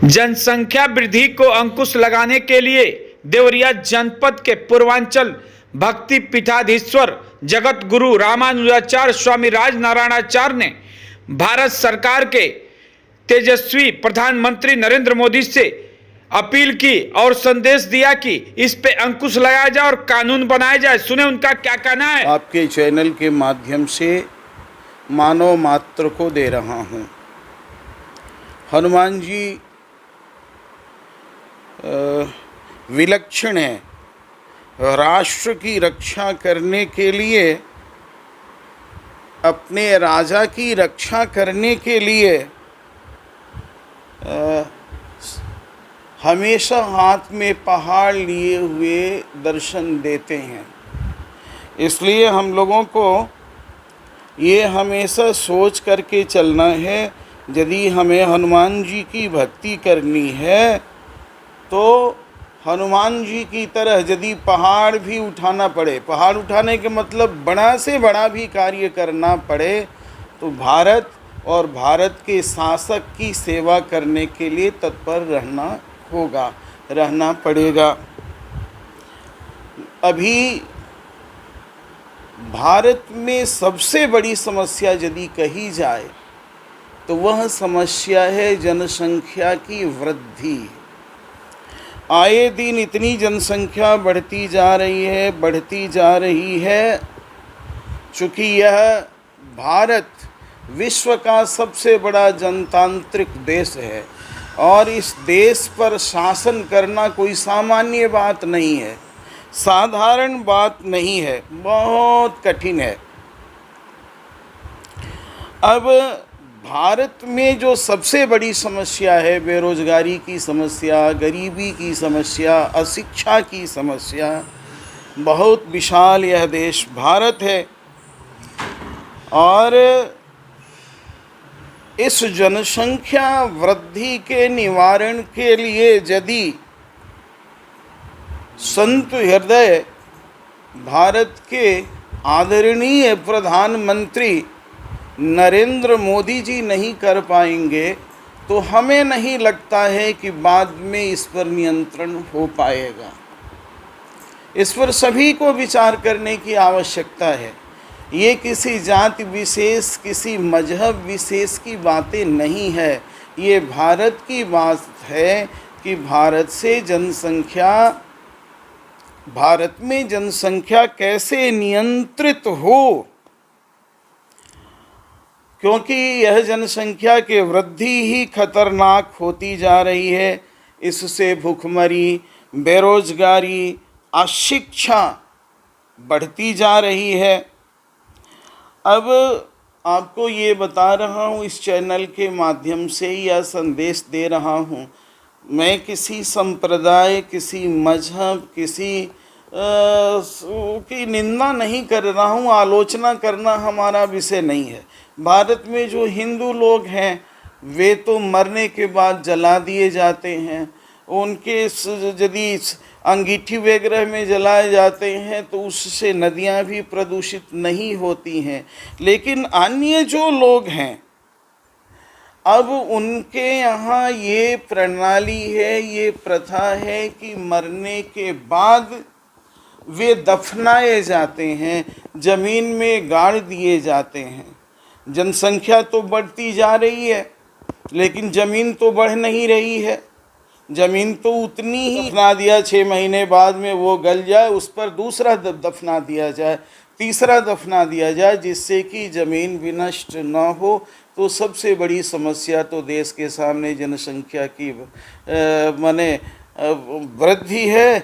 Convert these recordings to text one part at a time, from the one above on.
जनसंख्या वृद्धि को अंकुश लगाने के लिए देवरिया जनपद के पूर्वांचल भक्ति पीठाधीश्वर जगत गुरु रामानुजाचार्य स्वामी राजनारायणाचार्य ने भारत सरकार के तेजस्वी प्रधानमंत्री नरेंद्र मोदी से अपील की और संदेश दिया कि इस पे अंकुश लगाया जाए और कानून बनाया जाए। सुने उनका क्या कहना है। आपके चैनल के माध्यम से मानव मात्र को दे रहा हूँ। हनुमान जी विलक्षण है। राष्ट्र की रक्षा करने के लिए, अपने राजा की रक्षा करने के लिए हमेशा हाथ में पहाड़ लिए हुए दर्शन देते हैं। इसलिए हम लोगों को ये हमेशा सोच करके चलना है, यदि हमें हनुमान जी की भक्ति करनी है तो हनुमान जी की तरह यदि पहाड़ भी उठाना पड़े, पहाड़ उठाने के मतलब बड़ा से बड़ा भी कार्य करना पड़े, तो भारत और भारत के शासक की सेवा करने के लिए तत्पर रहना पड़ेगा। अभी भारत में सबसे बड़ी समस्या यदि कही जाए तो वह समस्या है जनसंख्या की वृद्धि। आए दिन इतनी जनसंख्या बढ़ती जा रही है, चूँकि यह भारत विश्व का सबसे बड़ा जनतांत्रिक देश है और इस देश पर शासन करना कोई सामान्य बात नहीं है, साधारण बात नहीं है, बहुत कठिन है। अब भारत में जो सबसे बड़ी समस्या है, बेरोजगारी की समस्या, गरीबी की समस्या, अशिक्षा की समस्या, बहुत विशाल यह देश भारत है। और इस जनसंख्या वृद्धि के निवारण के लिए यदि संत हृदय भारत के आदरणीय प्रधानमंत्री नरेंद्र मोदी जी नहीं कर पाएंगे तो हमें नहीं लगता है कि बाद में इस पर नियंत्रण हो पाएगा। इस पर सभी को विचार करने की आवश्यकता है। ये किसी जाति विशेष, किसी मजहब विशेष की बातें नहीं है। ये भारत की बात है कि भारत में जनसंख्या कैसे नियंत्रित हो, क्योंकि यह जनसंख्या की वृद्धि ही खतरनाक होती जा रही है। इससे भूखमरी, बेरोजगारी, अशिक्षा बढ़ती जा रही है। अब आपको ये बता रहा हूँ, इस चैनल के माध्यम से यह संदेश दे रहा हूँ। मैं किसी संप्रदाय, किसी मजहब, किसी की निंदा नहीं कर रहा हूँ, आलोचना करना हमारा विषय नहीं है। भारत में जो हिंदू लोग हैं वे तो मरने के बाद जला दिए जाते हैं, उनके यदि अंगीठी वगैरह में जलाए जाते हैं तो उससे नदियाँ भी प्रदूषित नहीं होती हैं। लेकिन अन्य जो लोग हैं, अब उनके यहाँ ये प्रणाली है, ये प्रथा है कि मरने के बाद वे दफनाए जाते हैं, ज़मीन में गाड़ दिए जाते हैं। जनसंख्या तो बढ़ती जा रही है लेकिन ज़मीन तो बढ़ नहीं रही है। ज़मीन तो उतनी ही दफना दिया, 6 महीने बाद में वो गल जाए, उस पर दूसरा दफना दिया जाए, तीसरा दफना दिया जाए, जिससे कि ज़मीन विनष्ट न हो। तो सबसे बड़ी समस्या तो देश के सामने जनसंख्या की वृद्धि है।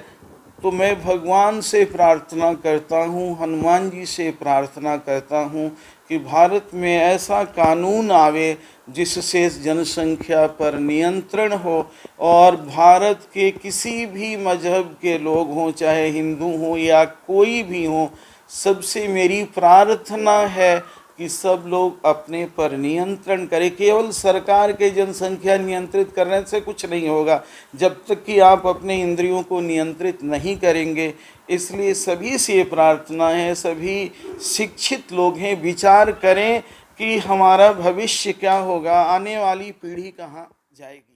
तो मैं भगवान से प्रार्थना करता हूँ, हनुमान जी से प्रार्थना करता हूँ कि भारत में ऐसा कानून आवे जिससे जनसंख्या पर नियंत्रण हो और भारत के किसी भी मजहब के लोग हों, चाहे हिंदू हों या कोई भी हों, सबसे मेरी प्रार्थना है कि सब लोग अपने पर नियंत्रण करें। केवल सरकार के जनसंख्या नियंत्रित करने से कुछ नहीं होगा जब तक कि आप अपने इंद्रियों को नियंत्रित नहीं करेंगे। इसलिए सभी से प्रार्थना है, सभी शिक्षित लोग हैं, विचार करें कि हमारा भविष्य क्या होगा, आने वाली पीढ़ी कहाँ जाएगी।